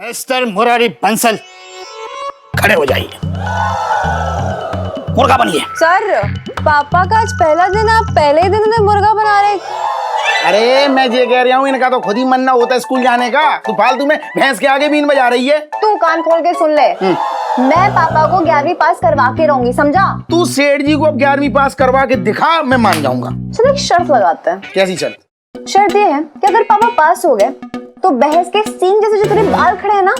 Mister Murari Bansal, खड़े हो जाइए। मुर्गा बनिए। सर, पापा का आज पहला दिन, आप पहले ही दिन में मुर्गा बना रहे। अरे मैं ये कह रहा हूँ, इनका तो खुद ही मन ना होता है स्कूल जाने का, तो फालतू में भैंस के आगे बीन बजा रही है। तू कान खोल के सुन ले, मैं पापा को 11वीं पास करवा के रहूंगी, समझा? तू सेठ जी को अब 11वीं पास करवा के दिखा, मैं मान जाऊंगा। चलो एक शर्त लगाते हैं। कैसी शर्त? शर्त ये है कि अगर पापा पास हो गए तो बहस के सींग जैसे जो तेरे बाल खड़े हैं ना,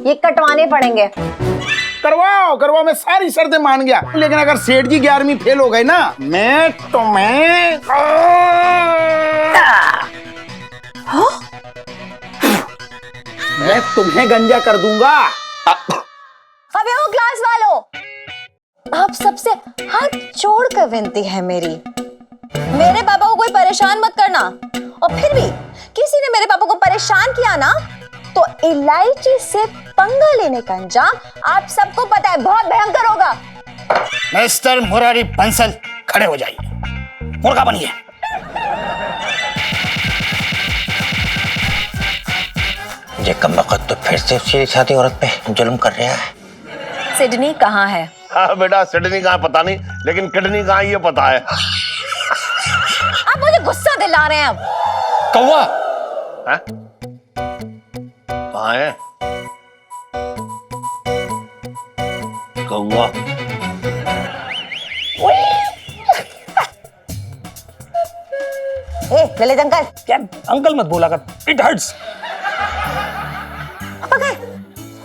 ये कटवाने पड़ेंगे। करवाओ करवाओ, मैं सारी शर्तें मान गया, लेकिन अगर सेठ जी 11वीं फेल हो गए ना, मैं तुम्हें गंजा कर दूंगा। अबे ओ क्लास वालों, आप सबसे हाथ जोड़ कर विनती है मेरी, मेरे पापा को कोई परेशान मत करना। और फिर भी किसी ने मेरे पापा को परेशान किया ना, तो इलायची से पंगा लेने का अंजाम आप सबको पता है, बहुत भयंकर होगा। मिस्टर मुरारी बंसल, खड़े हो जाइए। मुर्गा बनिए। ये कमबख्त तो फिर से सीधी सादी औरत पे जुल्म कर रहा है। सिडनी कहाँ है? हाँ बेटा, सिडनी कहाँ पता नहीं, लेकिन किडनी कहाँ ये पता है। आप मुझे गुस्सा दिला रहे हैं अब। कौवा कहाँ है कौवा? ए ललित अंकल, क्या अंकल मत बोला कर, इट हर्ट्स।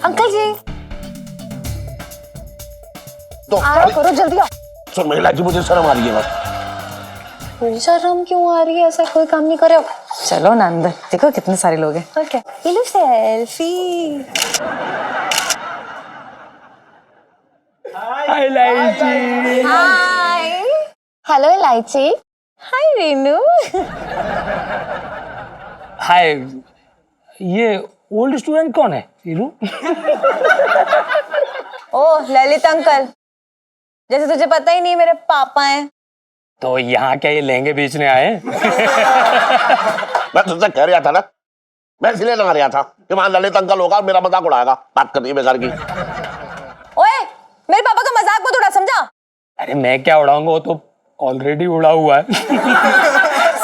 अंकल जी तो आओ, करो जल्दी आओ। सुन महिला जी, मुझे शर्म आ रही है बस। मुझे शर्म क्यों आ रही है? ऐसा कोई काम नहीं करे। चलो ना अंदर, देखो कितने सारे लोग हैं। ओके, ये लो सेल्फी। हाय इलायची। हाय, हेलो इलायची। हाय रेनू। हाय, ये ओल्ड स्टूडेंट कौन है? हीरू? ओ ललित अंकल, जैसे तुझे पता ही नहीं मेरे पापा हैं। तो यहाँ क्या ये लहंगे बेचने आए? मैं तुझसे कह रहा था ना, मैं इसलिए ना रहा था कि वहां ललित अंकल होगा और मेरा मजाक उड़ाएगा। बात करनी है बेकार की। ओए, मेरे पापा का मजाक मत उड़ा, समझा? अरे मैं क्या उड़ाऊंगा, वो तो ऑलरेडी उड़ा हुआ है।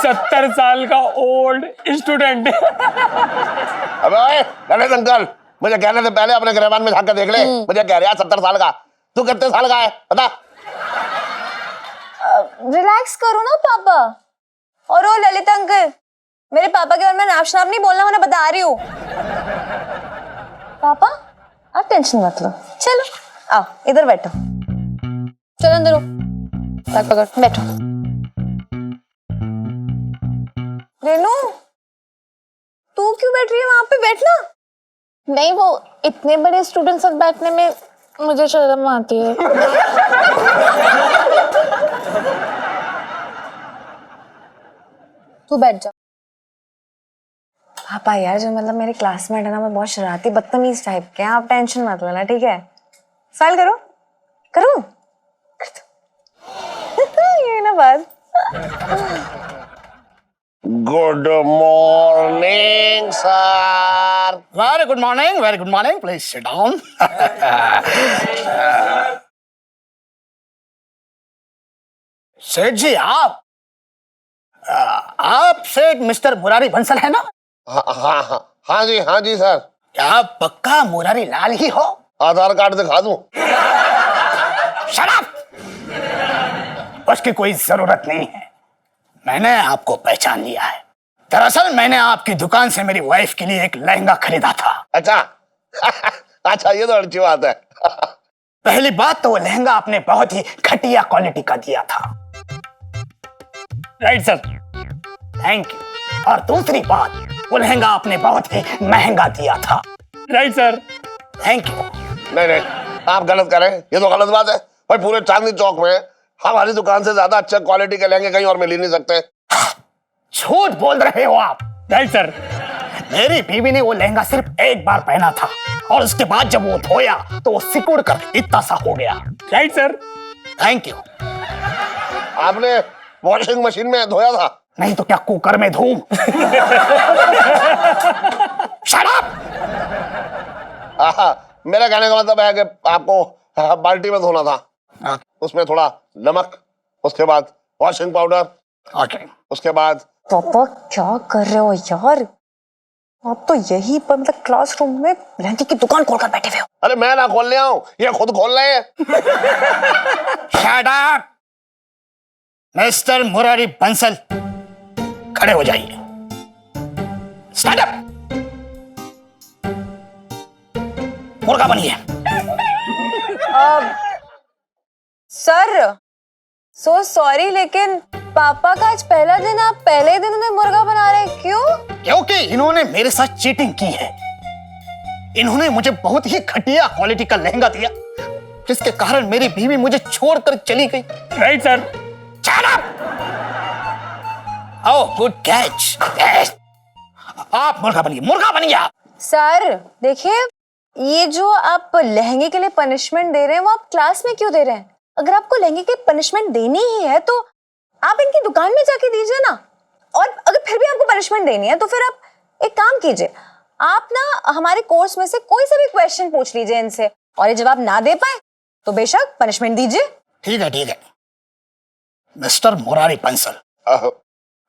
70 साल का ओल्ड स्टूडेंट। अबे ओए ललित अंकल, मुझे कहने से पहले अपने गिरबान में झाँक के देख ले। मुझे कह रहा 70 साल का, तू कितने साल का है बता? रिलैक्स करो ना पापा। और ओ ललित अंकल, मेरे पापा के बारे में नाम शनाम नहीं बोलना, मैं बता रही हूँ। पापा आप टेंशन मत लो, चलो आओ इधर बैठो। चलो अंदर, बैग पकड़, बैठो। रेनू, तू क्यों बैठ रही है वहां पे? बैठना। नहीं, वो इतने बड़े स्टूडेंट साथ बैठने में मुझे शर्म आती है। तू बैठ जा। पापा यार, जो मतलब मेरे क्लासमेट है ना, मैं बहुत शरारती बदतमीज टाइप के हैं, आप टेंशन मत लेना, ठीक है? स्माइल करो, करो, कर दो। ये ना बात। Good morning sir. Very good morning, very good morning. Please sit down. सेठ जी, आप सेठ मिस्टर मुरारी बंसल है ना? हाँ जी सर। क्या पक्का मुरारी लाल ही हो? आधार कार्ड दिखा दूं? शराब, उसकी कोई जरूरत नहीं है, मैंने आपको पहचान लिया है। दरअसल मैंने आपकी दुकान से मेरी वाइफ के लिए एक लहंगा खरीदा था। अच्छा। अच्छा, ये तो अच्छी बात है। पहली बात तो वो लहंगा आपने बहुत ही घटिया क्वालिटी का दिया था। Right sir. Thank you. और दूसरी बात, वो लहंगा आपने बहुत ही महंगा दिया था। Right sir. Thank you. नहीं, आप गलत कर रहे हैं, ये तो गलत बात है भाई। पूरे चांदनी चौक में हमारी दुकान से ज्यादा अच्छा क्वालिटी के लहंगे कहीं और मिल ही नहीं सकते। झूठ बोल रहे हो आप। Right sir. मेरी बीवी ने वो लहंगा सिर्फ एक बार पहना था, और उसके बाद जब वो धोया तो वो सिकुड़ कर इतना सा हो गया। Right sir. Thank you. आपने वॉशिंग मशीन में धोया था? नहीं तो क्या कुकर में धूम? Shut up! मेरा कहने का मतलब है कि आपको बाल्टी में धोना था, उसमें थोड़ा नमक, उसके बाद वॉशिंग पाउडर, ओके। उसके बाद पापा क्या कर रहे हो यार? आप तो यही पर मतलब क्लासरूम में लहंगे की दुकान खोलकर बैठे हुए हो। अरे मैं ना खोल ले आऊं, ये खुद खोल रहे हैं। Shut up mister Murari Bansal, खड़े हो जाइए। स्टैंड अप, मुर्गा बनिए। सर सो सॉरी, लेकिन पापा का आज पहला दिन, आप पहले दिन उन्हें मुर्गा बना रहे हैं, क्यों? क्योंकि इन्होंने मेरे साथ चीटिंग की है। इन्होंने मुझे बहुत ही घटिया क्वालिटी का लहंगा दिया, जिसके कारण मेरी बीवी मुझे छोड़कर चली गई। Right sir. Shut up! Oh, good catch. Yes. आप मुर्गा बनिए, मुर्गा बनिए आप। सर देखिए, ये जो आप लहंगे के लिए पनिशमेंट दे रहे हैं वो आप क्लास में क्यों दे रहे हैं? अगर आपको लहंगे की पनिशमेंट देनी ही है तो आप इनकी दुकान में जाके दीजिए ना। और अगर फिर भी आपको पनिशमेंट देनी है तो फिर आप एक काम कीजिए, आप ना हमारे कोर्स में से कोई सा भी क्वेश्चन पूछ लीजिए इनसे, और ये जवाब ना दे पाए तो बेशक पनिशमेंट दीजिए। ठीक है। मिस्टर मुरारी बंसल,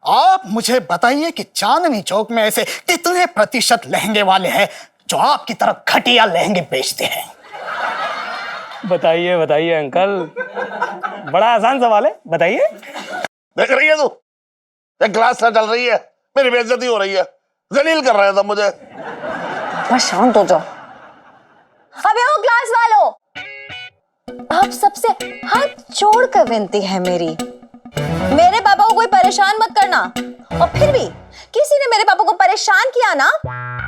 आप मुझे बताइए कि चांदनी चौक में ऐसे कितने प्रतिशत लहंगे वाले हैं जो आपकी तरह घटिया लहंगे बेचते हैं? बताइए बताइए अंकल, बड़ा आसान सवाल है, बताइए। देख रही है तू, एक क्लास चल रही है, मेरी बेइज्जती हो रही है, जलील कर रहे थे मुझे। बस शांत हो जाओ। अबे ओ क्लास वालों, आप सबसे हाथ जोड़कर विनती है मेरी, मेरे पापा को कोई परेशान मत करना। और फिर भी किसी ने मेरे पापा को परेशान किया ना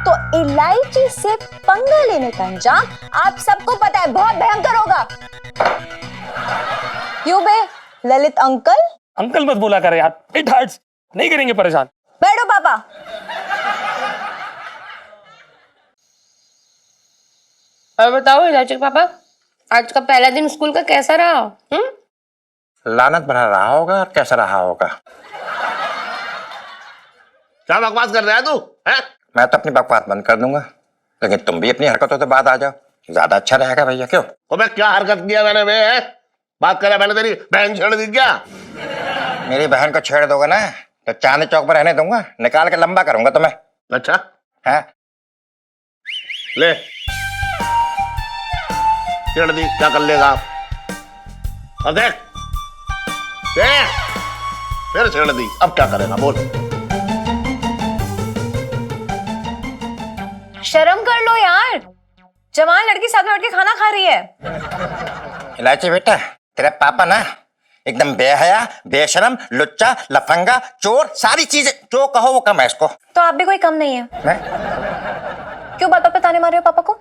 तो इलायची से पंगा लेने का अंजाम आप सबको पता है, बहुत भयंकर होगा। क्यों बे ललित अंकल? अंकल मत बोला करे यार, इट हर्ट्स। नहीं करेंगे परेशान। बैठो पापा। और बताओ इलायची पापा, आज का पहला दिन स्कूल का कैसा रहा? लानत बना रहा होगा और कैसा रहा होगा। क्या बकवास कर रहा है तू? हैं? मैं तो अपनी बकवास बंद कर दूंगा, लेकिन तुम भी अपनी हरकतों से बात आ जाओ, ज्यादा अच्छा रहेगा भैया। क्यों? तो मैं क्या हरकत किया मैंने? मैं बात करे, मैंने तेरी बहन छेड़ दी क्या? मेरी बहन को छेड़ दोगे ना तो चांदनी चौक पर रहने दूंगा, निकाल के लंबा करूंगा तुम्हें। अच्छा है? ले, छेड़ दी, क्या कर लेगा आप? और देख फिर छेड़ दी, अब क्या करेगा बोल? शर्म कर लो यार, जवान लड़की साथ में बैठ के खाना खा रही है। इलायची बेटा, तेरे पापा ना एकदम बेहया, बेशरम, लुच्चा, लफंगा, चोर, सारी चीजें जो कहो वो कम है इसको। तो आप भी कोई कम नहीं है। मैं? क्यों बातों पे ताने मार रहे हो पापा को?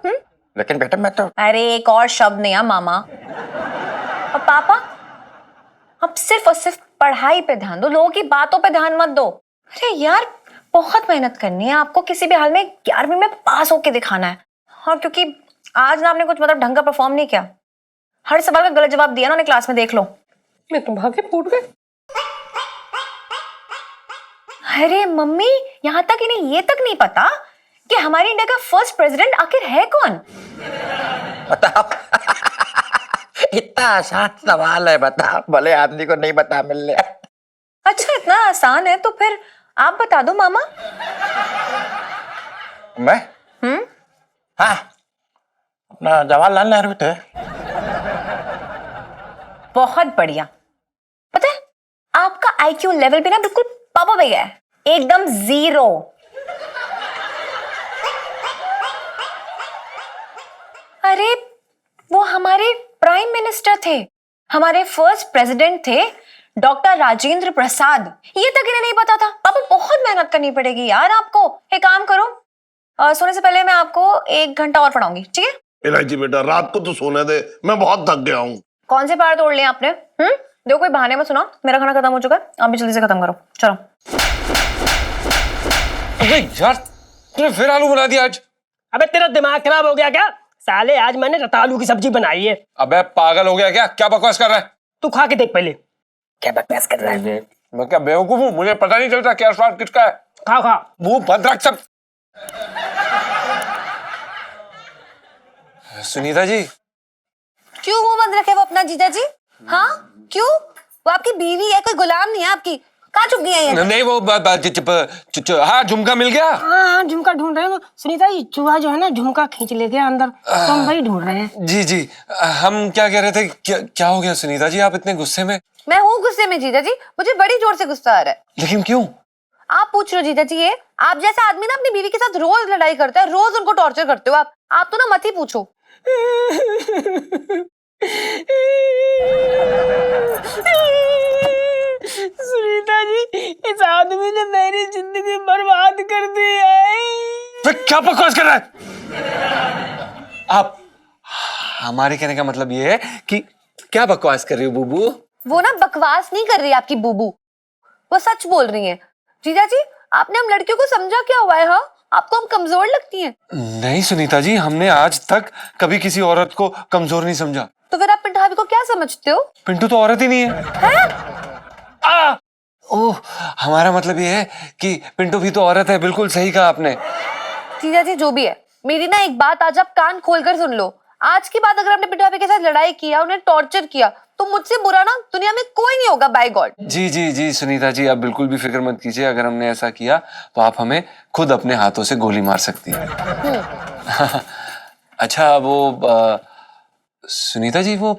लेकिन बेटा मैं तो अरे एक और शब्द नहीं है मामा। और पापा, अब सिर्फ और सिर्फ पढ़ाई पे ध्यान दो, लोगों की बातों पे ध्यान मत दो। अरे यार बहुत मेहनत करनी है आपको, किसी भी हाल में 11वीं में पास होके दिखाना है। और क्योंकि आज ना आपने कुछ मतलब ढंग का परफॉर्म नहीं किया, हर सवाल का गलत जवाब दिया ना उन्हें क्लास में, देख लो। मैं तो भागे फूट गए। अरे मम्मी, यहाँ तक इन्हें ये तक नहीं पता कि हमारी इंडिया का फर्स्ट प्रेसिडेंट आखिर है कौन? बताओ। इतना आसान सवाल है, बता, भले आदमी को नहीं बता मिल रहा। अच्छा इतना आसान है तो फिर आप बता दो मामा। मैं? हाँ, अपना जवाहरलाल नेहरू थे। बहुत बढ़िया। पता है आपका आईक्यू लेवल भी ना बिल्कुल पापा पे गया है, एकदम 0। अरे वो हमारे प्राइम मिनिस्टर थे, हमारे फर्स्ट प्रेसिडेंट थे डॉक्टर राजेंद्र प्रसाद। ये तक इन्हें नहीं पता था। पापा बहुत मेहनत करनी पड़ेगी यार आपको। एक काम करो, सोने से पहले मैं आपको 1 घंटा और पढ़ाऊंगी, ठीक है? इलायची बेटा, रात को तो सोने दे, मैं बहुत थक गया हूँ। कौन से पहाड़ तोड़ लिए आपने? देखो कोई बहाने मत सुनाओ, मेरा खाना खत्म हो चुका है, आप भी जल्दी से खत्म करो, चलो। अबे यार, तूने फिर आलू बना दिया आज। अबे तेरा दिमाग खराब हो गया क्या? साले आज मैंने रतालू की सब्जी बनाई है। अबे पागल हो गया क्या? क्या बकवास कर रहा है? तू खा के देख पहले। क्या बकवास कर रहा है? मैं क्या बेवकूफ हूँ? मुझे पता नहीं चलता क्या स्वाद किसका है। खा खा। मुंह बंद रख सब। सुनीता जी, क्यों मुंह बंद रखे वो अपना जीजा जी? हाँ क्यों? वो आपकी बीवी है, कोई गुलाम नहीं है आपकी। कहाँ छुप गई है ये? नहीं वो हाँ झुमका मिल गया। हाँ झुमका ढूंढ रहे हैं सुनीता जी। चूहा जो है ना झुमका खींच ले गया अंदर, तो हम वही ढूंढ रहे हैं। जी जी, हम क्या कह रहे थे, क्या हो गया सुनीता जी, आप इतने गुस्से में? मैं हूँ गुस्से में जीजा जी, मुझे बड़ी जोर से गुस्सा आ रहा है। लेकिन क्यों? आप पूछ रहे हो जीजा जी, ये आप जैसा आदमी ना अपनी बीवी के साथ रोज लड़ाई करता है, रोज उनको टॉर्चर करते हो आप तो ना मत ही पूछो। सुनीता जी, इस आदमी ने मेरी जिंदगी बर्बाद कर दी है। फिर क्या बकवास कर रहा है आप? हमारे कहने का मतलब ये है कि क्या बकवास कर रही हो बूबू? वो ना बकवास नहीं कर रही आपकी बूबू, वो सच बोल रही है। जीजा जी, आपने हम लड़कियों को समझा क्या हुआ है? हाँ, आपको हम कमजोर लगती हैं? नहीं सुनीता जी, हमने आज तक कभी किसी औरत को कमजोर नहीं समझा। तो फिर आप पिंटू को क्या समझते हो? पिंटू तो औरत ही नहीं है। ओह, हमारा मतलब ये है कि पिंटू भी तो औरत है। बिल्कुल सही कहा आपने। जीजा जी, जो भी है, मेरी ना एक बात आज आप कान खोलकर सुन लो। आज की बात अगर आपने पिंटू के साथ लड़ाई किया, उन्हें टॉर्चर किया, तो मुझसे बुरा ना दुनिया में कोई नहीं होगा, बाय गॉड। जी जी जी सुनीता जी, आप बिल्कुल भी फिक्र मत कीजिए। अगर हमने ऐसा किया तो आप हमें खुद अपने हाथों से गोली मार सकती हैं। अच्छा वो सुनीता जी, वो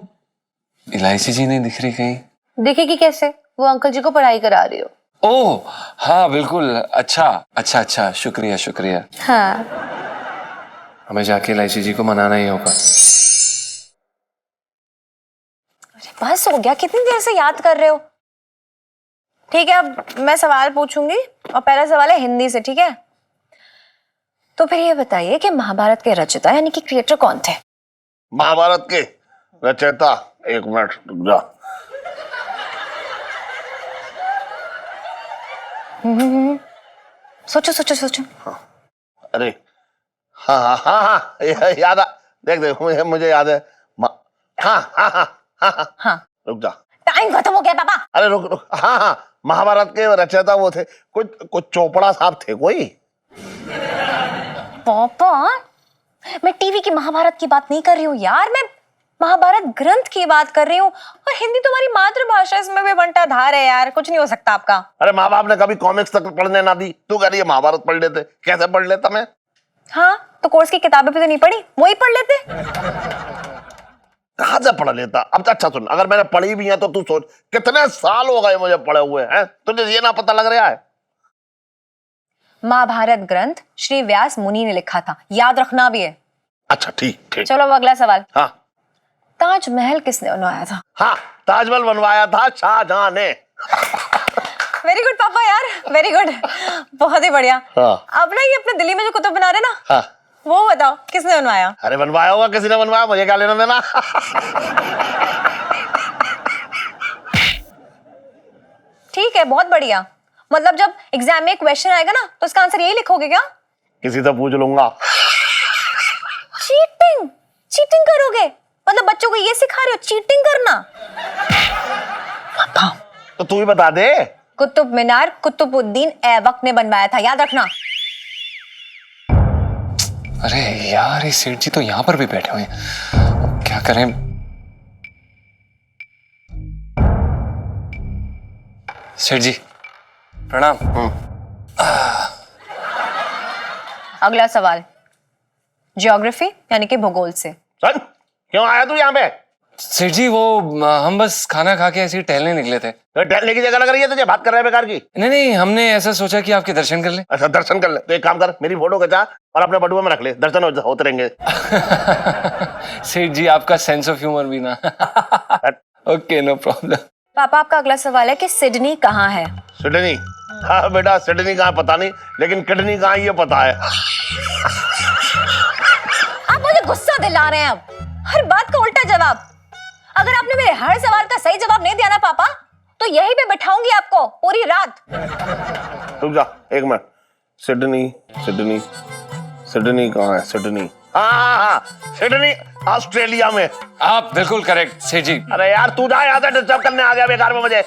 इलायची जी नहीं दिख रही कहीं? देखेगी कैसे? वो अंकल जी को पढ़ाई करा रही हो। ओह हाँ बिल्कुल। अच्छा, शुक्रिया शुक्रिया। हाँ, हमें जाके इलायची जी को मनाना ही होगा। बस हो गया, कितनी देर से याद कर रहे हो? ठीक है, अब मैं सवाल पूछूंगी और पहला सवाल है हिंदी से, ठीक है? तो फिर ये बताइए कि महाभारत के रचयिता यानी कि क्रिएटर कौन थे? महाभारत के रचयिता, एक मिनट रुक जा। सोचो सोचो सोचो। अरे हाँ, याद आ, देख मुझे याद है। हाँ, रुक जा, टाइम खत्म हो गया पापा। अरे रुक, हाँ, महाभारत के रचयिता वो थे, कुछ चोपड़ा साहब थे कोई। पापा, मैं टीवी की महाभारत की बात नहीं कर रही हूँ यार, मैं महाभारत ग्रंथ की बात कर रही हूँ। और हिंदी तुम्हारी मातृभाषा, इसमें भी बंटाधार है यार, कुछ नहीं हो सकता आपका। अरे माँ बाप ने कभी कॉमिक्स तक पढ़ने ना दी, तू कह रही है महाभारत पढ़ लेते? कैसे पढ़ लेता मैं? हाँ, तो कोर्स की किताबें भी तो नहीं पढ़ी, वही पढ़ लेते। कहाँ से पढ़ लेता? अब अच्छा सुन, अगर मैंने पढ़ी भी है तो तू सोच कितने साल हो गए मुझे पढ़े हुए हैं, तुझे ये ना पता लग रहा है? महाभारत ग्रंथ श्री व्यास मुनि ने लिखा था, याद रखना भी है। अच्छा ठीक। चलो अब अगला सवाल। हाँ, ताजमहल किसने बनवाया था? हाँ, ताजमहल बनवाया था शाहजहां ने। वेरी गुड पापा यार, वेरी गुड, बहुत ही बढ़िया। हाँ। अब ना ये अपने दिल्ली में जो कुतुब बना रहे ना, हाँ, वो बताओ किसने बनवाया? अरे बनवाया होगा किसी ने, बनवाया, मुझे क्या लेना देना। ठीक है, बहुत बढ़िया। मतलब जब एग्जाम में क्वेश्चन आएगा ना, तो इसका आंसर यही लिखोगे क्या? किसी से पूछ लूंगा। चीटिंग करोगे? मतलब बच्चों को ये सिखा रहे हो चीटिंग करना? तो तू ही बता दे। कुतुब मीनार कुतुबुद्दीन ऐबक ने बनवाया था, याद रखना। अरे यार, ये सेठ जी तो यहाँ पर भी बैठे हुए हैं, अब क्या करें? सेठ जी प्रणाम। अगला सवाल ज्योग्राफी यानी कि भूगोल से। सन, क्यों आया तू यहाँ पे? सेठ जी वो हम बस खाना खा के ऐसे ही टहलने निकले थे। तो टहलने की जगह लग रही है तुझे, बात कर रहे हैं बेकार की। नहीं, हमने ऐसा सोचा कि आपके दर्शन कर लें। अच्छा दर्शन कर ले, तो एक काम कर, मेरी फोटो खिंचा और अपने बटुए में रख ले, दर्शन होते रहेंगे। सेठ जी आपका सेंस ऑफ ह्यूमर भी ना। Okay, no problem. पापा, आपका अगला सवाल है कि सिडनी कहाँ है? सिडनी? हाँ बेटा, सिडनी कहाँ पता नहीं, लेकिन किडनी कहाँ ये पता है। आप मुझे गुस्सा दिला रहे हैं। अब हर बात का उल्टा जवाब। अगर आपने मेरे हर सवाल का सही जवाब नहीं दिया ना पापा, तो यहीं पे बैठाऊंगी आपको पूरी रात। रुक जा एक मिनट, सिडनी कहाँ है? सिडनी, हाँ, सिडनी ऑस्ट्रेलिया में। आप बिल्कुल करेक्ट सेठ जी। अरे यार तू जा, यहाँ से डिस्टर्ब करने आ गया बेकार में मुझे।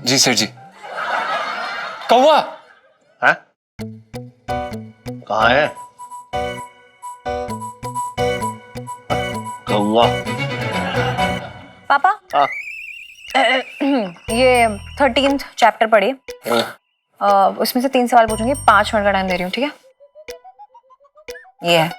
जी सेठ जी। कौवा है? कहाँ है? कहूंगा। पापा ये 13th चैप्टर पढ़िए। उसमें से 3 सवाल पूछूंगी, 5 मिनट का टाइम दे रही हूँ, ठीक है? ये है।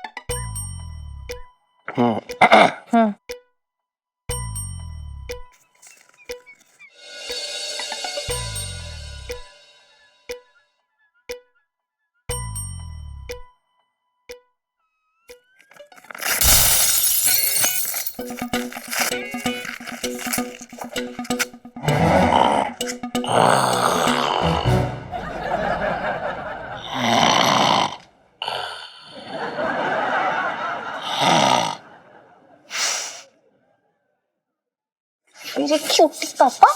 मेरे क्यूटी पापा।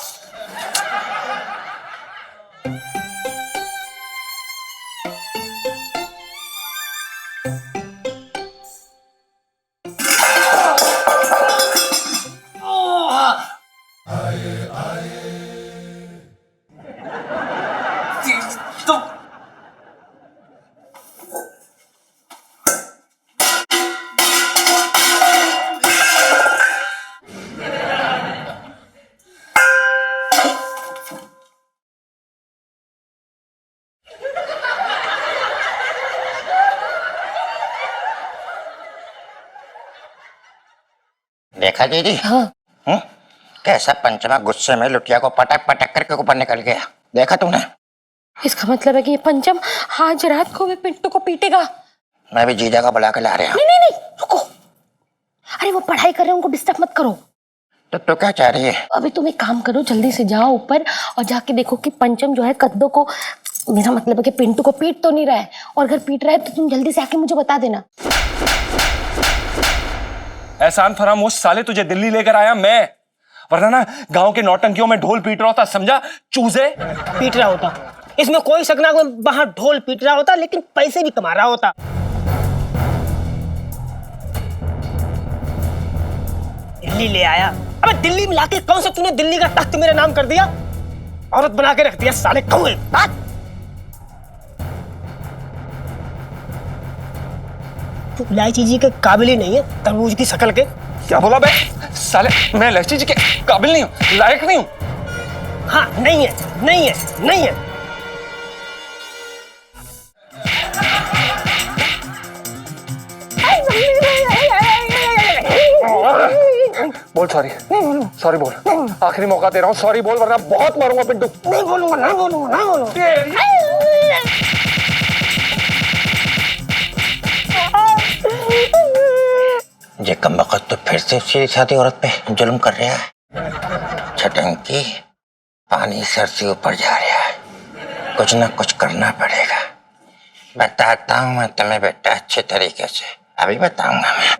देखा दीदी? हाँ। कैसा पंचमा गुस्से में लुटिया को पटक पटक करके ऊपर निकल गया, देखा तूने? इसका मतलब है कि ये पंचम आज रात को भी पिंटू को पीटेगा। मैं भी जीजा का बुला के ला रहा हूँ। नहीं नहीं रुको, अरे वो पढ़ाई कर रहे हैं, उनको डिस्टर्ब मत करो। तो तू क्या चाह रही है? अभी तुम एक काम करो, जल्दी से जाओ ऊपर और जाके देखो कि पंचम जो है कद्दू को, मेरा मतलब है कि पिंटू को पीट तो नहीं रहा है, और अगर पीट रहा है तो तुम जल्दी से आके मुझे बता देना। एहसान फरामोश साले, तुझे दिल्ली लेकर आया मैं, वरना ना गांव के नौटंकियों में ढोल पीट रहा होता, समझा चूजे? पीट रहा होता, इसमें कोई शक ना, वहां ढोल पीट रहा होता लेकिन पैसे भी कमा रहा होता। दिल्ली ले आया, अबे दिल्ली में लाके कौन सा तूने दिल्ली का तख्त मेरे नाम कर दिया? औरत बना के रख दिया साले कौए। तू इलायची जी के काबिल ही नहीं है, तरबूज की शक्ल के। क्या बोला बे साले? मैं इलायची जी के काबिल नहीं हूँ, लायक नहीं हूँ। हाँ नहीं है, नहीं है, नहीं है। बोल सॉरी, सॉरी बोल, आखिरी मौका दे रहा हूँ, सॉरी बोल वरना बहुत मारूंगा पिंटू। नहीं बोलूंगा, नहीं बोलूंगा, नहीं बोलूंगा। ये कमबख्त तो फिर से सीधी सादी औरत पे जुल्म कर रहा है। छटंकी पानी सर से ऊपर जा रहा है, कुछ ना कुछ करना पड़ेगा। बताता हूँ मैं तुम्हें बेटा, अच्छे तरीके से अभी बताऊंगा मैं।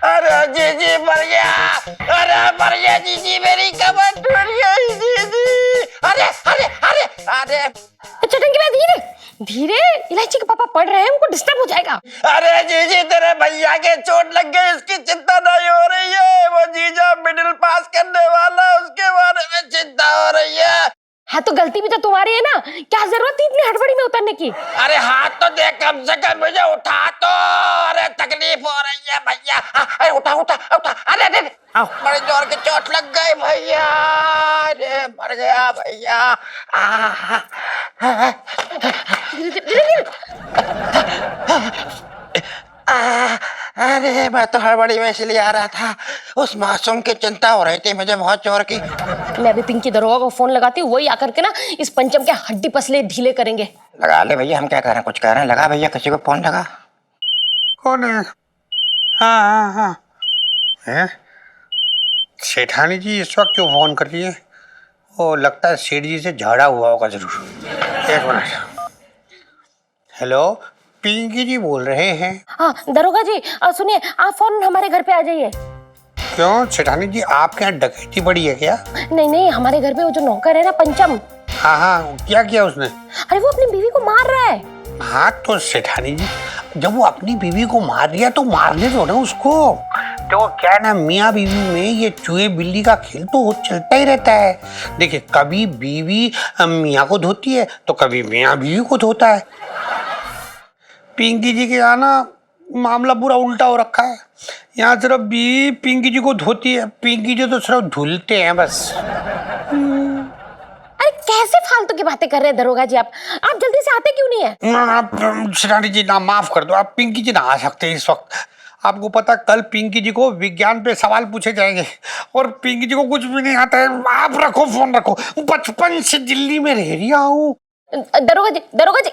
अरे जीजी मर गया, अरे मर गया जीजी, मेरी कमर टूट गई जीजी। अरे अरे अरे अरे चटंगी में धीरे धीरे, इलायची के पापा पढ़ रहे हैं, उनको डिस्टर्ब हो जाएगा। अरे जीजी तेरे भैया के चोट लग गई, इसकी चिंता नहीं हो रही है। वो जीजा मिडिल पास करने वाला, उसके बारे में चिंता हो रही है। हाँ तो गलती भी तो तुम्हारी है ना, क्या जरूरत थी इतनी हड़बड़ी में उतरने की? अरे हाथ तो दे कम से कम, मुझे उठा तो। अरे तकलीफ हो रही है भैया। अरे उठा उठा उठा। अरे अरे बड़े जोर की चोट लग गई भैया, अरे मर गया भैया। अरे मैं तो हड़बड़ी में इसलिए आ रहा था, उस मासूम की चिंता हो रही थी मुझे बहुत जोर की। मैं भी पिंकी दरोगा को फोन लगाती हूँ, वही आकर के ना इस पंचम के हड्डी पसले ढीले करेंगे। लगा ले भैया, हम क्या कह रहे हैं, कुछ कह रहे हैं, लगा भैया, किसी को फोन लगा। कौन है? हाँ हाँ हाँ है सेठानी जी, इस वक्त क्यों फोन कर रही है? वो लगता है सेठ जी से झाड़ा हुआ होगा जरूर। एक मिनट। हेलो, पिंकी जी बोल रहे हैं? हाँ दरोगा जी सुनिए, आप फौरन हमारे घर पे आ जाइए। क्यों सेठानी जी, आपके यहाँ डकैती पड़ी है क्या? नहीं नहीं, हमारे घर पे वो जो नौकर है ना पंचम। हाँ हाँ, क्या किया उसने? अरे वो अपनी बीवी को मार रहा है। हाँ तो सेठानी जी, जब वो अपनी बीवी को मार दिया तो मारने दो ना उसको। तो क्या है ना, मियाँ बीवी में ये चूहे बिल्ली का खेल तो चलता ही रहता है। देखिए, कभी बीवी मियाँ को धोती है तो कभी मियाँ बीवी को धोता है। पिंकी जी के यहाँ ना मामला पूरा उल्टा हो रखा है। यहाँ सिर्फ बीवी पिंकी जी को धोती है, पिंकी जी तो सिर्फ धुलते हैं बस। अरे कैसे फालतू की बातें कर रहे हैं दरोगा जी आप जल्दी से आते क्यों नहीं है? ना शिरानी जी, ना माफ कर दो, आप पिंकी जी ना आ सकते हैं इस वक्त। आपको पता, कल पिंकी जी को विज्ञान पे सवाल पूछे जाएंगे और पिंकी जी को कुछ भी नहीं आता है। आप रखो फोन, रखो। बचपन से दिल्ली में रह रही हूँ। दरोगा जी, दरोगा जी।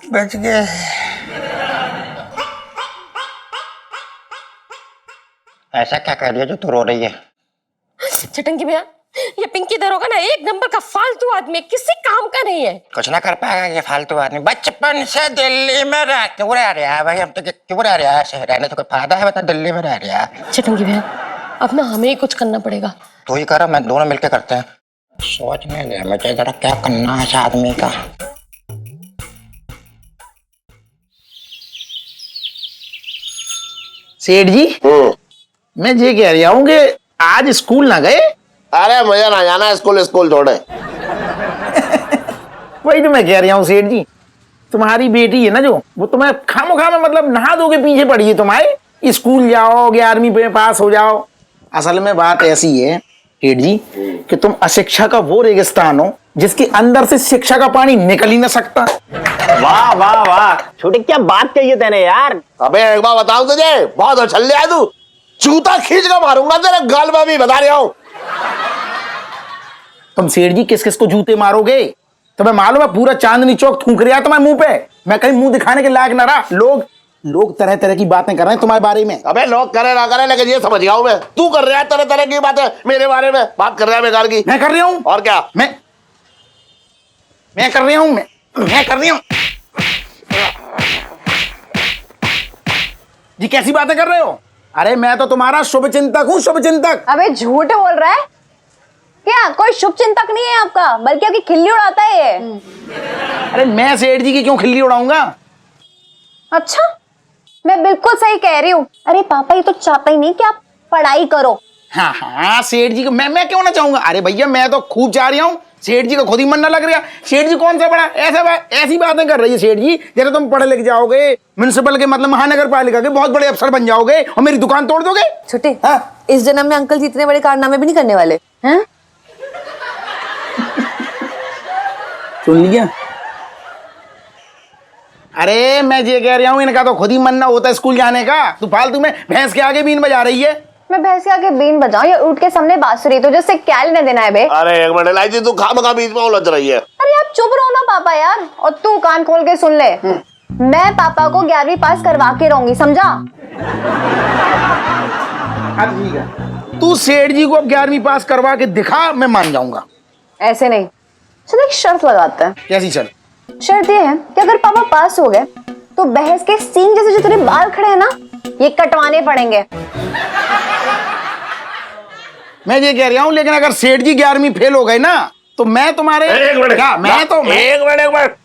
बच गए। ऐसा क्या कर रही है जो तू रो रही है? चटंकी भैया, ये पिंकी दरोगा ना एक नंबर का फालतू आदमी है, किसी काम का नहीं है। कुछ ना कर पाएगा ये फालतू आदमी। बचपन से दिल्ली में रह क्यों रह रहा है भाई? हम तो क्यों रह रहा है? रहने तो कोई फायदा है? बता, दिल्ली में रह रहा है। चटंकी भैया, अब ना हमें ही कुछ करना पड़ेगा। तू ही कर, मैं दोनों मिलके करते हैं। सोचने दे मुझे जरा क्या करना है इस आदमी का। सेठ जी, मैं ये कह रहा हूँ कि आज स्कूल ना गए? अरे मुझे ना जाना स्कूल, स्कूल छोड़े। वही तो मैं कह रहा हूँ सेठ जी, तुम्हारी बेटी है ना जो, वो तुम्हें खामोखा में मतलब नहा धो के पीछे पड़ी है तुम्हारे। स्कूल जाओ, 11वीं में पास हो जाओ। असल में बात ऐसी है सेठ जी कि तुम अशिक्षा का वो रेगिस्तान हो जिसके अंदर से शिक्षा का पानी निकल ही ना सकता। वाह वाह वाह, छोटे क्या बात कही है तेने यार। अबे एक बार बताऊं तुझे, बहुत उछल लिया तू। जूता खींच कर मारूंगा तेरे गाल में, भी बता रहा हूं। तुम सेठ जी किस किस को जूते मारोगे? तुम्हें मालूम है पूरा चांदनी चौक थूक रहा तुम्हारे मुंह पे। मैं कहीं मुंह दिखाने के लायक ना रहा। लोग तरह तरह की बातें कर रहे हैं तुम्हारे बारे में। अबे लोग करे ना करे, लेकिन ये समझ गया हूं मैं, तू कर रहा है तरह तरह की बातें मेरे बारे में। बात कर रहा है बेकार की। मैं कर रहा हूं? और क्या? मैं कर रहा हूं। मैं कर रहा हूं जी। कैसी बातें कर रहे हो? अरे मैं तो तुम्हारा शुभ चिंतक हूँ, शुभ चिंतक। अबे झूठ बोल रहा है क्या? कोई शुभ चिंतक नहीं है आपका, बल्कि आपकी खिल्ली उड़ाता है ये। अरे मैं सेठ जी की क्यों खिल्ली उड़ाऊंगा? अच्छा, मैं बिल्कुल सही कह रही हूँ। अरे पापा ये तो चाहता ही नहीं कि आप पढ़ाई करो। हाँ सेठ जी को मैं क्यों ना चाहूंगा? अरे भैया मैं तो खूब चाह रहा हूँ। सेठ जी को खुद ही मन ना लग रहा। सेठ जी कौन सा बड़ा ऐसी बातें कर रही है सेठ जी, जैसे तुम पढ़े लिख जाओगे, म्युनिसिपल के मतलब महानगर पालिका के बहुत बड़े अफसर बन जाओगे और मेरी दुकान तोड़ दोगे। छोटे, हाँ? इस जन्म में अंकल जी इतने बड़े कारनामे भी नहीं करने वाले हैं। सुन लिया? अरे मैं ये कह रहा हूँ, इनका तो खुद ही मन ना होता स्कूल जाने का। तू फालतू में भैंस के आगे बीन बजा रही है। मैं भैंस के आगे बीन बजाऊं या ऊँट के सामने बांसुरी? तो जिससे क्या लेना देना है बे? अरे एक मिनट लाइजी, तू खामखा बीच में उलझ रही है। अरे आप चुप रहो ना पापा यार, और तू कान खोल के सुन ले। मैं पापा को 11वीं पास करवा के रहूंगी, समझा? ठीक है, तू सेठ जी को अब 11वीं पास करवा के दिखा, मैं मान जाऊंगा। ऐसे नहीं, चलो एक शर्त लगाते हैं। कैसी शर्त? शर्त ये है कि अगर पापा पास हो गए तो बहस के सींग जैसे जो तेरे बाल खड़े हैं ना, ये कटवाने पड़ेंगे। मैं ये कह रहा हूँ, लेकिन अगर सेठ जी 11वीं फेल हो गए ना तो मैं तुम्हारे एक मिनट, एक मिनट,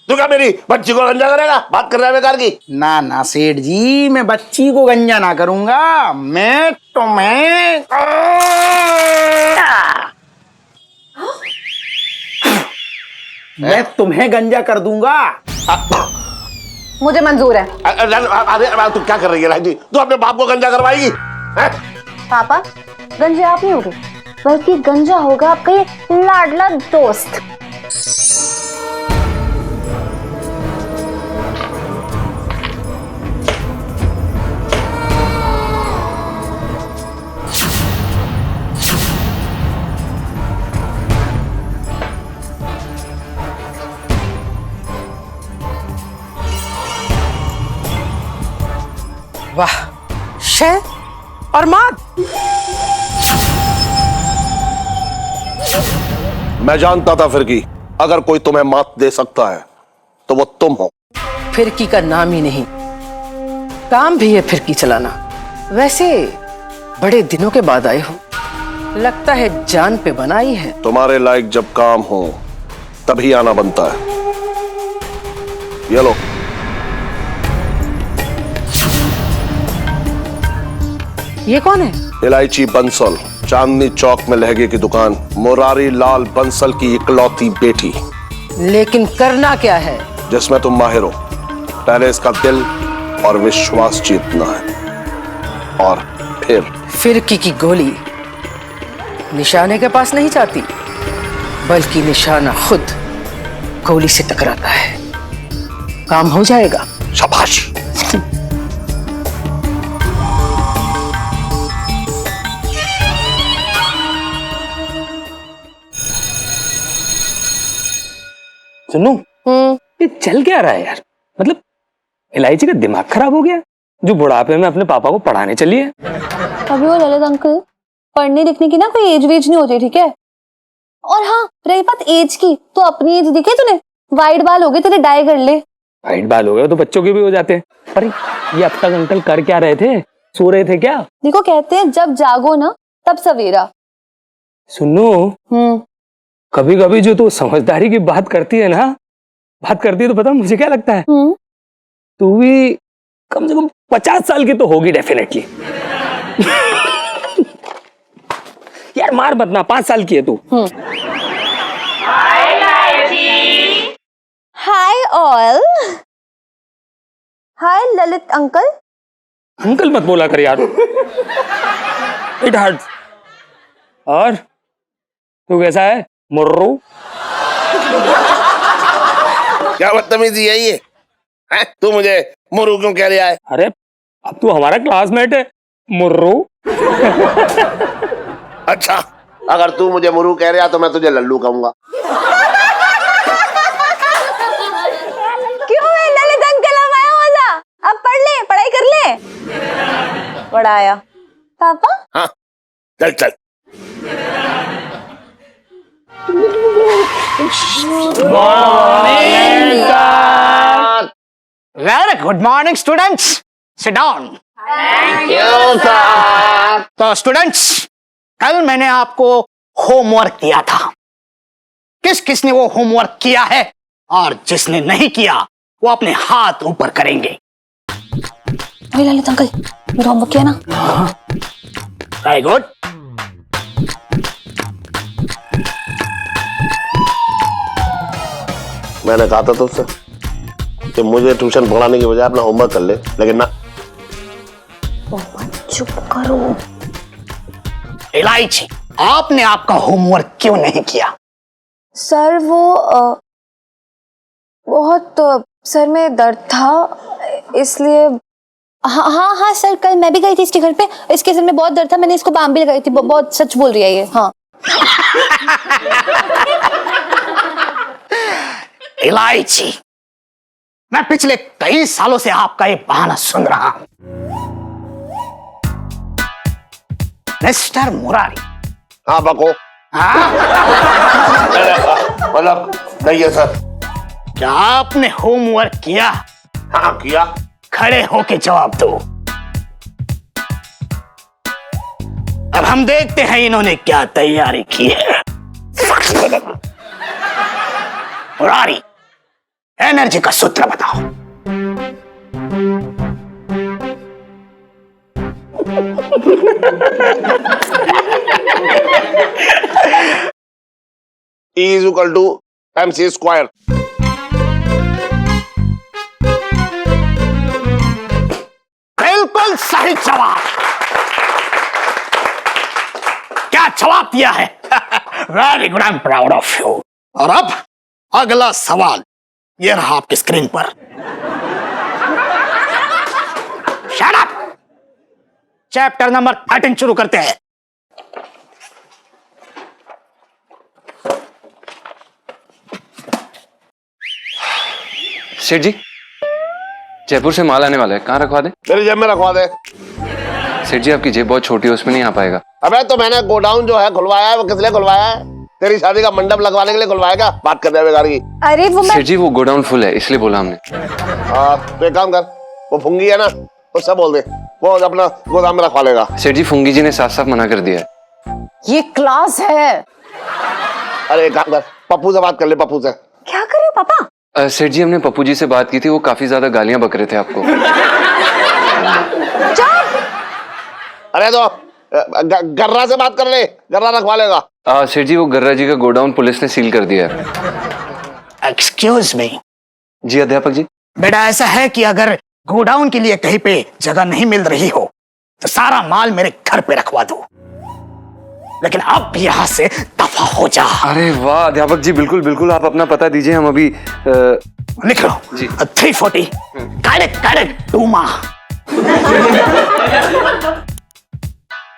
तू क्या मेरी बच्ची को गंजा करेगा? बात कर रहा है बेकार की। ना सेठ जी, मैं बच्ची को गंजा ना करूंगा, मैं तुम्हें गंजा कर दूंगा। मुझे मंजूर है। अरे तू क्या कर रही है लाइजी? तू अपने बाप को गंजा करवाएगी? पापा, गंजा आप नहीं होगे, बल्कि गंजा होगा आपका ये लाडला दोस्त। वाह, शह और मात। मैं जानता था फिर कि अगर कोई तुम्हें मात दे सकता है तो वो तुम हो। फिरकी का नाम ही नहीं, काम भी है फिरकी चलाना। वैसे बड़े दिनों के बाद आए हो, लगता है जान पे बनाई है। तुम्हारे लायक जब काम हो तभी आना बनता है। ये लो। ये कौन है? इलायची बंसल, चांदनी चौक में लहंगे की दुकान, मुरारी लाल बंसल की इकलौती बेटी। लेकिन करना क्या है? जिसमें तुम माहिर हो। पहले इसका दिल और विश्वास जीतना है, और फिरकी की गोली निशाने के पास नहीं जाती, बल्कि निशाना खुद गोली से टकराता है। काम हो जाएगा। शाबाश। सुनो, ये चल क्या रहा है यार? मतलब इलायची का दिमाग खराब हो गया जो बुढ़ापे में अपने पापा को पढ़ाने चली है। अभी वो ललित अंकल, पढ़ने लिखने की ना कोई एज वेज नहीं होती, ठीक है? और हाँ, रही बात एज की, तो अपनी एज दिखे तूने? वाइट बाल हो गए तेरे, डाई कर ले। वाइट बाल हो गए तो बच्चों के भी हो जाते हैं। पर ये अब तक अंकल कर क्या रहे थे? सो रहे थे क्या? देखो, कहते हैं जब जागो ना तब सवेरा। सुनो, कभी कभी जो तू समझदारी की बात करती है ना, तो पता मुझे क्या लगता है? तू भी कम से कम 50 साल की तो होगी डेफिनेटली। यार मार मत ना, 5 साल की है तू। Hi all. Hi Lalit uncle. Uncle मत बोला कर यार, इट हर्ट्स। और तू कैसा है मुर्रू? क्या बदतमीजी है ये? तू मुझे मुर्रू क्यों कह रहा है? अरे अब तू हमारा क्लासमेट है मुर्रू। अच्छा, अगर तू मुझे मुर्रू कह रहा तो मैं तुझे लल्लू कहूंगा। क्यों है ललित अंकल, अब आया मजा? अब पढ़ ले, पढ़ाई कर ले। पढ़ाया पापा? हाँ, चल चल। Very good morning students, sit down. Thank you sir. तो स्टूडेंट्स, कल मैंने आपको होमवर्क दिया था। किस किसने वो होमवर्क किया है? और जिसने नहीं किया वो अपने हाथ ऊपर करेंगे। अरे ललित अंकल, मेरा होमवर्क किया ना? Very good. मैंने कहा था तुझसे कि मुझे ट्यूशन पढ़ाने की बजाय अपना होमवर्क कर ले, लेकिन ना। चुप करो। इलायची, आपने आपका होमवर्क क्यों नहीं किया? सर वो बहुत सर में दर्द था, इसलिए। हाँ हाँ हाँ सर, कल मैं भी गई थी इसके घर पे, इसके सर में बहुत दर्द था, मैंने इसको बाम भी लगाई थी। बहुत सच बोल रही है ये। हाँ। इलायची, मैं पिछले कई सालों से आपका ये बहाना सुन रहा हूं। मिस्टर मुरारी। हाँ बको। हाँ? मतलब नहीं है सर। क्या आपने होमवर्क किया? हाँ किया। खड़े होके जवाब दो। अब हम देखते हैं इन्होंने क्या तैयारी की है। मुरारी, एनर्जी का सूत्र बताओ। E is equal to MC square। बिल्कुल सही जवाब। क्या जवाब दिया है? Very good, I am proud of you. और अब अगला सवाल ये रहा आपकी स्क्रीन पर। Shut up. चैप्टर नंबर 13 शुरू करते हैं। सेठ जी, जयपुर से माल आने वाला है, कहाँ रखवा दे? मेरी जेब में रखवा दे। सेठ जी, आपकी जेब बहुत छोटी है, उसमें नहीं आ पाएगा। अबे तो मैंने गोडाउन जो है खुलवाया है, वो किस लिए खुलवाया है? तेरी शादी का मंडप लगवाने के लिए खुलवाएगा, बात कर रहे बेकार की। अरे वो मैं सेठ जी वो गोडाउन फुल है इसलिए बोला हमने। तो एक काम कर, वो फुंगी है ना, उससे बोल दे वो अपना गोदाम में रखवा लेगा। सेठ जी फुंगी जी ने साफ साफ मना कर दिया है। ये क्लास है। अरे एक काम कर, पप्पू से बात कर ले, पप्पू से। क्या कर रहे हो पापा? सेठ जी हमने पप्पू जी से बात की थी, वो काफी ज्यादा गालियां बक रहे थे आपको। अरे तो गर्रा से बात कर ले, गर्रा रखवा लेगा। सेठ जी वो गर्रा जी का गोडाउन पुलिस ने सील कर दिया है। Excuse me. जी अध्यापक जी। बेटा ऐसा है कि अगर गोडाउन के लिए कहीं पे जगह नहीं मिल रही हो तो सारा माल मेरे घर पे रखवा दो, लेकिन अब यहाँ से दफा हो जा। अरे वाह अध्यापक जी, बिल्कुल बिल्कुल, आप अपना पता दीजिए, हम अभी लिख लो जी। 340 करेक्ट टूमा।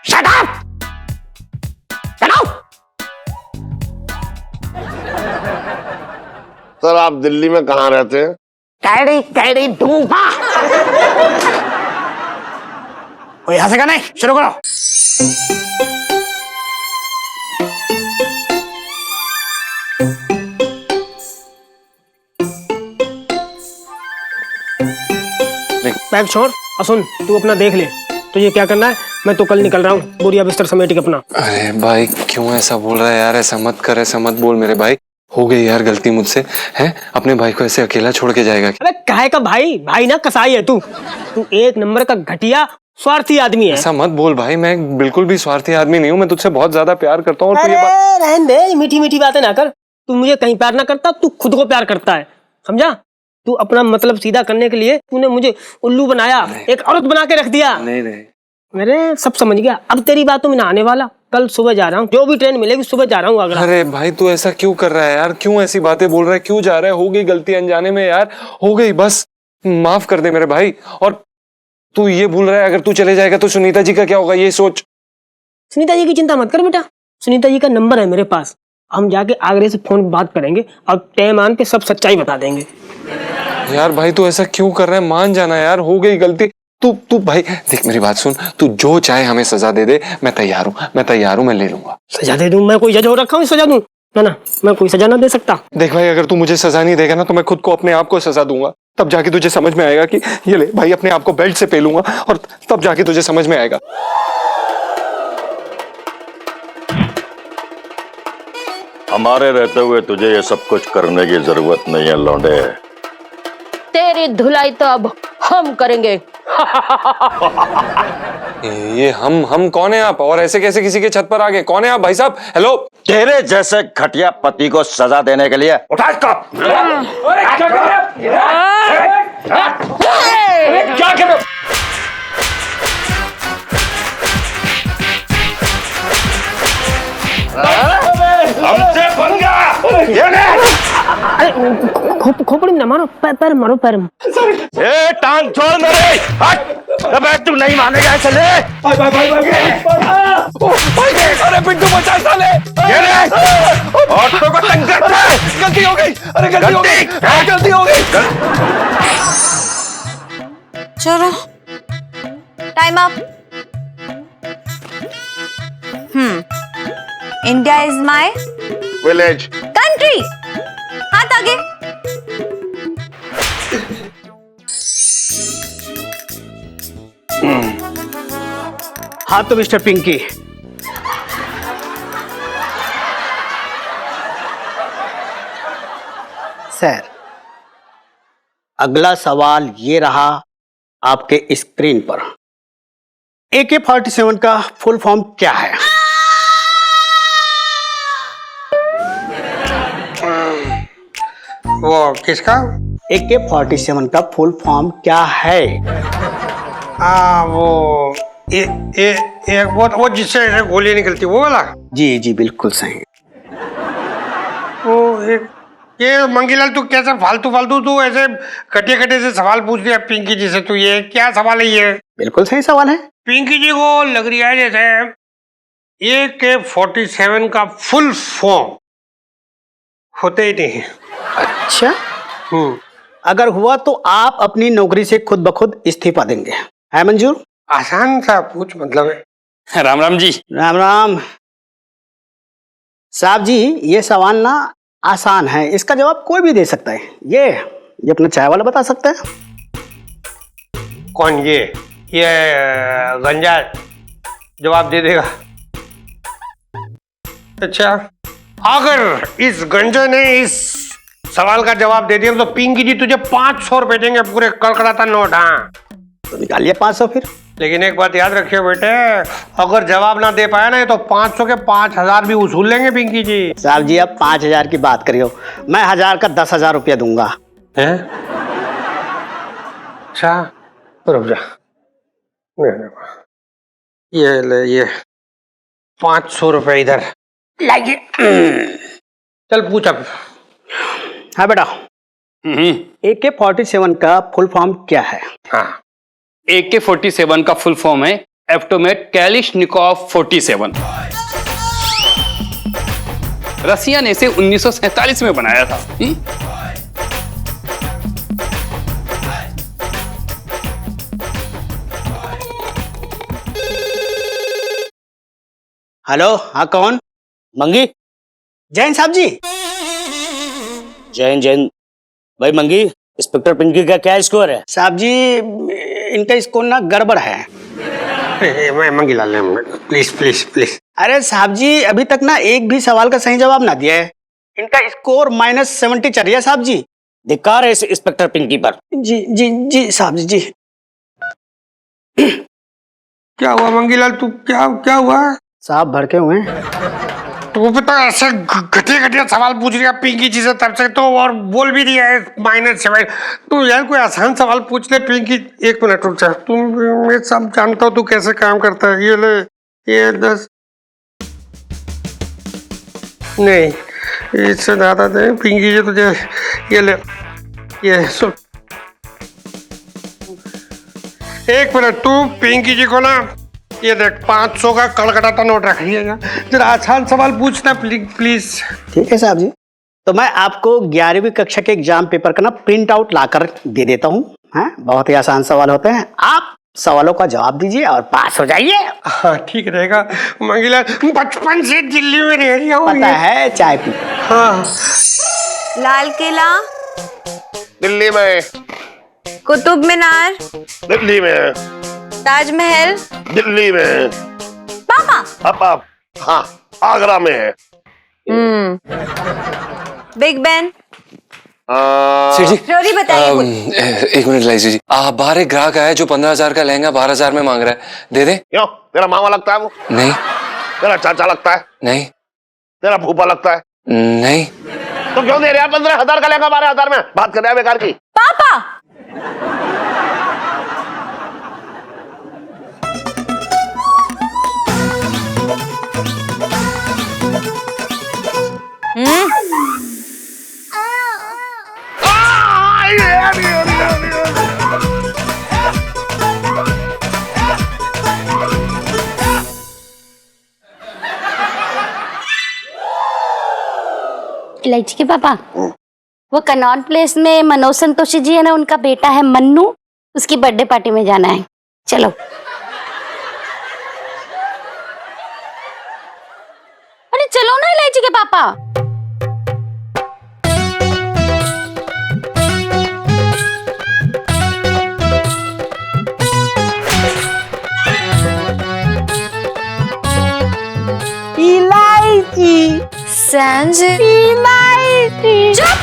Shut up, get out. Sir आप दिल्ली में कहाँ रहते हैं? कैडी टूमा। वो यहाँ से का नहीं, शुरू करो। बैग छोड़ और सुन, तू अपना देख ले तुझे क्या करना है। मैं तो कल निकल रहा हूँ, बोरिया बिस्तर समेट के अपना। अरे भाई क्यों ऐसा बोल रहा है यार, ऐसा मत कर, ऐसा मत बोल मेरे भाई, हो गई यार गलती मुझसे, हैं? अपने भाई को ऐसे अकेला छोड़ के जाएगा? अबे काहे का भाई, भाई ना कसाई है तू एक नंबर का घटिया स्वार्थी आदमी है। ऐसा मत बोल भाई, मैं बिल्कुल भी स्वार्थी आदमी नहीं हूँ, मैं तुझसे बहुत ज्यादा प्यार करता हूँ। रहने दे, मीठी मीठी बातें ना कर। तू मुझे कहीं प्यार ना करता, तू खुद को प्यार करता है, समझा? तू अपना मतलब सीधा करने के लिए तूने मुझे उल्लू बनाया, एक औरत बना के रख दिया। नहीं नहीं मेरे सब समझ गया, अब तेरी बातों में ना आने वाला। कल सुबह जा रहा हूँ, जो भी ट्रेन मिलेगी सुबह जा रहा हूँ आगरा। अरे भाई तू ऐसा क्यों कर रहा है यार, क्यों ऐसी बातें बोल रहा है, क्यों जा रहा है? हो गई गलती अनजाने में यार, हो गई, बस माफ कर दे मेरे भाई। और तू ये भूल रहा है अगर तू चले जाएगा तो सुनीता जी का क्या होगा, ये सोच। सुनीता जी की चिंता मत कर बेटा, सुनीता जी का नंबर है मेरे पास, हम जाके आगरे से फोन पे बात करेंगे और टाइम आन पे सब सच्चाई बता देंगे। यार भाई तू ऐसा क्यों कर रहा है, मान जाना यार, हो गई गलती। तू भाई देख मेरी बात सुन, तू जो चाहे हमें सजा दे दे, मैं तैयार हूँ, मैं ले लूंगा। सजा दे दूं? मैं कोई जज हो रखा हूँ सजा दूं? ना, मैं कोई सजा ना दे सकता। देख भाई अगर तू मुझे सजा नहीं देगा ना तो मैं खुद को अपने आप को सजा दूंगा, तब जाके तुझे समझ में आएगा कि ये ले भाई अपने आप को बेल्ट से पेलूंगा और तब जाके तुझे समझ में आएगा। हमारे रहते हुए तुझे ये सब कुछ करने की जरूरत नहीं है लौंडे। तेरी धुलाई तो अब हम करेंगे। ये हम कौन है आप, और ऐसे कैसे किसी के छत पर आ गए? कौन है आप भाई साहब? हेलो। तेरे जैसे घटिया पति को सजा देने के लिए उठा इसको। क्या कर रहे हो? हमसे बन गया। खोपड़ी में ना मारो, पैर मारो, पैर में। ए टांग छोड़ मेरे, हट। अबे तू नहीं मानेगा, चले। अरे पिंटू बचा साले, ऑटो को तंग करता है। गलती हो गई, अरे गलती हो गई। चलो time up. India is my village country. हाथ आगे। हाँ तो मिस्टर पिंकी, सर अगला सवाल ये रहा आपके स्क्रीन पर, AK-47 का फुल फॉर्म क्या है? वो किसका? AK-47 का फुल फॉर्म क्या है? वो एक वो जिससे ऐसे गोली निकलती वो वाला। जी जी बिल्कुल सही। वो एक ये मंगीलाल तू कैसे फालतू तू ऐसे कटे से सवाल पूछ दिया पिंकी जी से, तू ये क्या सवाल है ये? बिल्कुल सही सवाल है। पिंकी जी को लग रही है जैसे AK-47 का फुल फॉर्म होते ही नहीं। अच्छा, अगर हुआ तो आप अपनी नौकरी से खुद ब खुद इस्तीफा देंगे, है मंजूर? आसान सा पूछ मतलब है। राम राम जी। राम राम। साहब जी ये सवाल ना आसान है, इसका जवाब कोई भी दे सकता है। ये अपना चाय वाला बता सकता है। कौन ये गंजा जवाब दे देगा? अच्छा, अगर इस गंजे ने इस सवाल का जवाब दे दिया तो पिंकी जी तुझे 500 रुपए देंगे, पूरे कड़कड़ाता नोट। हाँ तो निकालिए 500 फिर। लेकिन एक बात याद रखियो बेटे, अगर जवाब ना दे पाया ना तो 500 के 5000 भी वसूल लेंगे पिंकी जी। साहब जी अब 5000 की बात करियो, मैं 1000 का 10,000 रुपया दूंगा। हैं? अच्छा रुक जा, ये ले, ये 500 रुपए इधर लाइए। चल पूछ अब। हाँ बेटा, AK-47 का फुल फॉर्म क्या है? हाँ, AK-47 का फुल फॉर्म है एप्टोमेट कैलिशनिकोव 47। रसिया ने इसे 1947 में बनाया था। हेलो, हाँ कौन? मंगी। जैन साहब जी। जैन भाई मंगी, इंस्पेक्टर पिंकी का क्या स्कोर है? साहब जी इनका स्कोर ना गड़बड़ है। मैं मंगीलाल, प्लीज प्लीज प्लीज। अरे साहब जी अभी तक ना एक भी सवाल का सही जवाब ना दिया है, इनका स्कोर -70 चल रहा है साहब जी। धिक्कार है इस इंस्पेक्टर पिंकी पर। जी जी जी साहब जी। क्या हुआ मंगीलाल, तू क्या हुआ? साहब भड़के हुए हैं। तो पता ऐसे घटिया सवाल पूछ रहा पिंकी जी से तब से, तो और बोल भी दिया है -7। तू यार कोई आसान सवाल पूछ ले पिंकी। एक मिनट रुक जा, तुम मैं सब जानता हूँ तू कैसे काम करता है। ये ले, ये 10 नहीं, इससे ज्यादा दे पिंकी जी तुझे। ये ले, ये सुन, एक मिनट, तू पिंकी जी को ना ये देख 500 का कड़कड़ाता नोट रखिएगा, जरा आसान सवाल पूछना प्लीज। ठीक है साहब जी, तो मैं आपको 11वीं कक्षा के एग्जाम पेपर का ना प्रिंट आउट लाकर दे देता हूँ। हाँ बहुत ही आसान सवाल होते हैं, आप सवालों का जवाब दीजिए और पास हो जाइए। हाँ ठीक रहेगा मंगीलाल, बचपन से दिल्ली में रह रही हूँ। पता है, चाय पी। हाँ। लाल किला दिल्ली में। कुतुब मीनार दिल्ली में। ताजमहल दिल्ली में। पापा अब हाँ आगरा में है। Big Ben. सेठ जी, स्टोरी बताइए। एक मिनट लाइए जी, बाहर एक ग्राहक आया जो 15,000 का लहंगा 12,000 में मांग रहा है, दे दे। क्यों, तेरा मामा लगता है वो? नहीं। तेरा चाचा लगता है? नहीं। तेरा फूफा लगता है? नहीं। तो क्यों दे रहे हैं 15,000 का लहंगा 12,000 में? बात कर रहे हैं बेकार की। पापा इलायची के पापा, वो कनॉट प्लेस में मनोज संतोषी जी है ना, उनका बेटा है मन्नू, उसकी बर्थडे पार्टी में जाना है। चलो। अरे चलो ना इलायची के पापा। इलायची सैंज इलायची। चुप।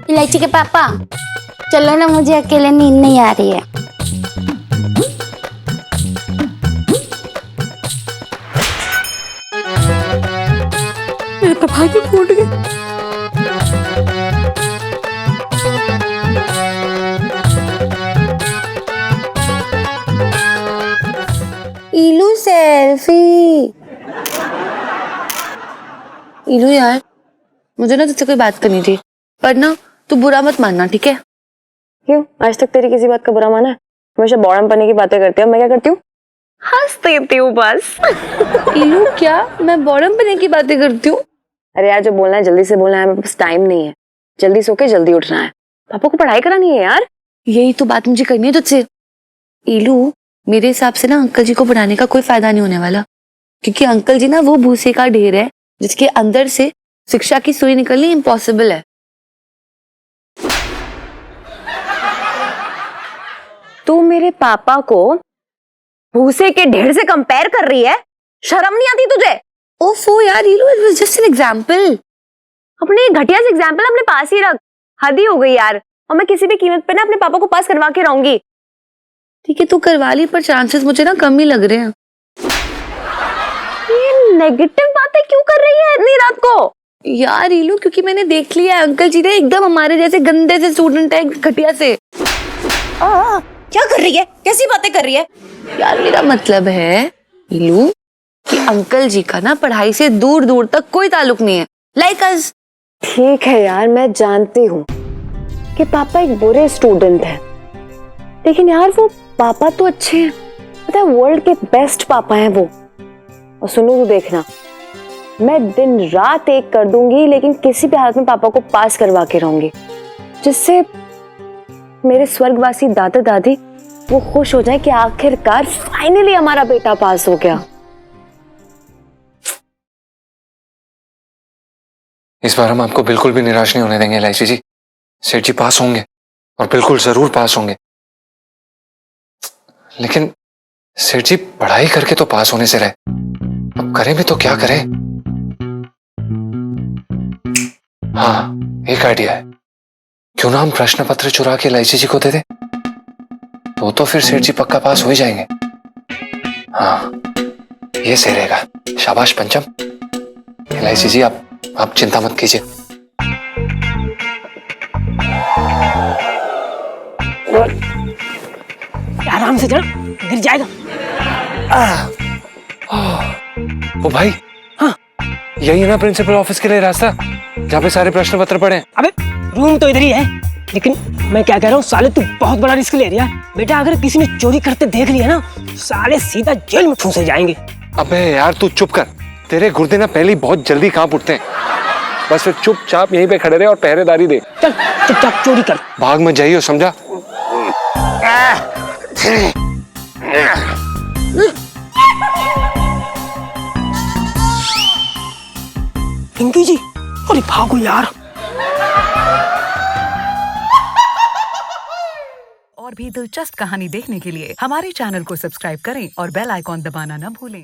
इलायची के पापा चलो ना, मुझे अकेले नींद नहीं आ रही है। मेरे पापा की फूट गई। इलू सेल्फी। इलू यार, मुझे ना तुझसे कोई बात करनी थी, पर ना तू बुरा मत मानना, ठीक है? क्यों, आज तक तेरी किसी बात का बुरा माना है? हमेशा बॉडम पने की बातें करती है, मैं क्या करती हूँ? हंस देती हूँ बस। इलू क्या मैं बॉडम बनने की बातें करती हूँ? अरे यार जो बोलना है जल्दी से बोलना है, मेरे पास टाइम नहीं है। जल्दी सो के जल्दी उठना है, पापा को पढ़ाई करानी है यार। यही तो बात मुझे करनी है तुझसे। इलू मेरे हिसाब से ना अंकल जी को पढ़ाने का कोई फायदा नहीं होने वाला, क्योंकि अंकल जी ना वो भूसे का ढेर है जिसके अंदर से शिक्षा की सुई निकलनी इम्पॉसिबल है। तू मेरे पापा को भूसे के ढेर से कंपेयर कर रही है? शर्म नहीं आती तुझे? ओफो यार इलू, it was just an example. अपने घटिया से एग्जाम्पल अपने पास ही रख। हद ही हो गई यार। और मैं किसी भी कीमत पे ना अपने पापा को पास करवा के रहूंगी। ठीक है तू करवा ली, पर चांसेस मुझे ना कम ही लग रहे हैं। ये नेगेटिव बातें क्यों कर रही है इतनी रात को? यार इलू, क्योंकि मैंने देख लिया है अंकल जी ने एकदम हमारे जैसे गंदे से स्टूडेंट है, घटिया से। क्या कर रही है? कैसी बातें कर रही है? यार मेरा मतलब है इलू कि अंकल जी का ना पढ़ाई से दूर दूर तक कोई ताल्लुक नहीं है, लाइक अस। ठीक है यार, मैं जानती हूँ कि पापा एक बुरे स्टूडेंट हैं, लेकिन यार वो पापा तो अच्छे हैं। पता है वर्ल्ड के बेस्ट पापा हैं वो। और सुनो तू देखना, मैं दिन रात एक कर दूंगी, लेकिन किसी भी हालत में पापा को पास करवा के रहूंगी, जिससे मेरे स्वर्गवासी दादा दादी वो खुश हो जाए कि आखिरकार फाइनली हमारा बेटा पास हो गया। इस बार हम आपको बिल्कुल भी निराश नहीं होने देंगे एलआईसी जी। सेठ जी पास होंगे और बिल्कुल जरूर पास होंगे, लेकिन सेठ जी पढ़ाई करके तो पास होने से रहे, अब करें भी तो क्या करें। हाँ एक आइडिया है, क्यों ना हम प्रश्न पत्र चुरा के एलआईसी जी को दे दे, तो फिर सेठ जी पक्का पास हो ही जाएंगे। हाँ ये सही रहेगा। शाबाश पंचम। एलआईसी जी आप चिंता मत कीजिए। आराम से चल, गिर जाएगा। ओ भाई, हाँ यही है ना प्रिंसिपल ऑफिस के लिए रास्ता, जहाँ पे सारे प्रश्न पत्र पड़े हैं? अबे रूम तो इधर ही है, लेकिन मैं क्या कह रहा हूँ साले, तू बहुत बड़ा रिस्क ले रहा है बेटा। अगर किसी ने चोरी करते देख लिया ना, साले सीधा जेल में ठूंसे जाएंगे। अबे यार तू चुप कर, तेरे गुर्दे ना पहले ही बहुत जल्दी कांप उठते हैं। बस फिर चुपचाप यहीं पे खड़े रहे और पहरेदारी दे। चल चुपचाप चोरी कर, भाग मत जाइए, समझा? पिंकी जी, अरे भागो यार। और भी दिलचस्प कहानी देखने के लिए हमारे चैनल को सब्सक्राइब करें और बेल आइकॉन दबाना न भूलें।